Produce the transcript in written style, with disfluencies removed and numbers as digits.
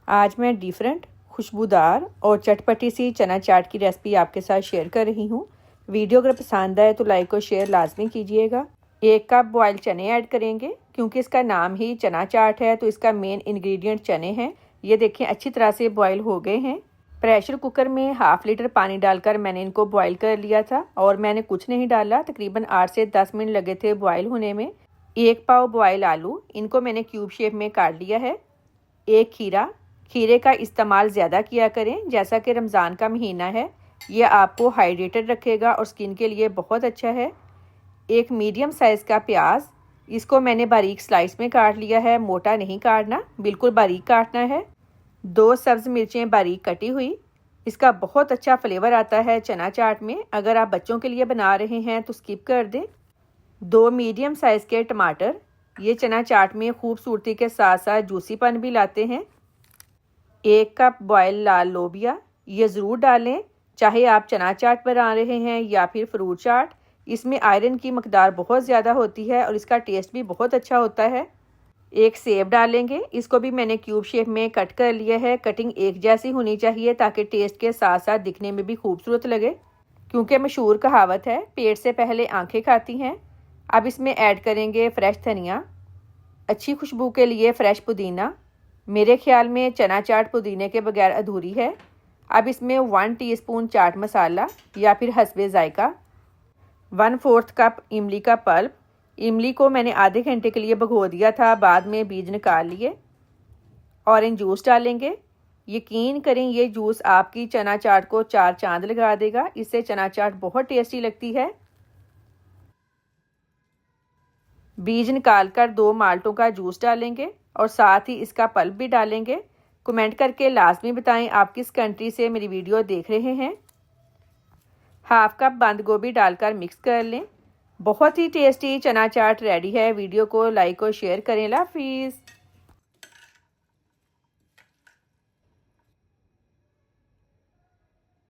आज मैं डिफरेंट, खुशबूदार और चटपटी सी चना चाट की रेसिपी आपके साथ शेयर कर रही हूँ। वीडियो अगर पसंद आए तो लाइक और शेयर लाजमी कीजिएगा। 1 कप बॉयल चने ऐड करेंगे क्योंकि इसका नाम ही चना चाट है, तो इसका मेन इंग्रेडिएंट चने हैं। ये देखें अच्छी तरह से बॉयल हो गए हैं। प्रेशर कुकर में 1/2 लीटर पानी डालकर मैंने इनको बॉयल कर लिया था और मैंने कुछ नहीं डाला। तकरीबन 8 से 10 मिनट लगे थे बॉयल होने में। 1 पाव बॉयल आलू, इनको मैंने क्यूब शेप में काट लिया है। 1 खीरा, खीरे का इस्तेमाल ज़्यादा किया करें, जैसा कि रमज़ान का महीना है। ये आपको हाइड्रेटेड रखेगा और स्किन के लिए बहुत अच्छा है। 1 मीडियम साइज़ का प्याज, इसको मैंने बारीक स्लाइस में काट लिया है। मोटा नहीं काटना, बिल्कुल बारीक काटना है। 2 सब्ज़ मिर्चें बारीक कटी हुई। इसका बहुत अच्छा फ्लेवर आता है चना चाट में। अगर आप बच्चों के लिए बना रहे हैं तो स्किप कर दें। 2 मीडियम साइज़ के टमाटर, ये चना चाट में खूबसूरती के साथ साथ जूसीपन भी लाते हैं। 1 कप बॉयल लाल लोबिया, ये ज़रूर डालें, चाहे आप चना चाट बना रहे हैं या फिर फ्रूट चाट। इसमें आयरन की मकदार बहुत ज़्यादा होती है और इसका टेस्ट भी बहुत अच्छा होता है। 1 सेब डालेंगे, इसको भी मैंने क्यूब शेप में कट कर लिया है। कटिंग एक जैसी होनी चाहिए ताकि टेस्ट के साथ साथ दिखने में भी खूबसूरत लगे, क्योंकि मशहूर कहावत है पेट से पहले आंखें खाती हैं। अब इसमें ऐड करेंगे फ्रेश धनिया, अच्छी खुशबू के लिए फ्रेश पुदीना। मेरे ख्याल में चना चाट पुदीने के बगैर अधूरी है। अब इसमें 1 टीस्पून चाट मसाला या फिर हस्बे जायका। 1/4 कप इमली का पल्प, इमली को मैंने आधे घंटे के लिए भिगो दिया था, बाद में बीज निकाल लिए। ऑरेंज जूस डालेंगे। यकीन करें ये जूस आपकी चना चाट को 4 चांद लगा देगा। इससे चना चाट बहुत टेस्टी लगती है। बीज निकालकर 2 माल्टों का जूस डालेंगे और साथ ही इसका पल्प भी डालेंगे। कमेंट करके लाजमी बताएं आप किस कंट्री से मेरी वीडियो देख रहे हैं। 1/2 कप बंद गोभी डालकर मिक्स कर लें। बहुत ही टेस्टी चना चाट रेडी है। वीडियो को लाइक और शेयर करें। अल्लाह हाफिज़।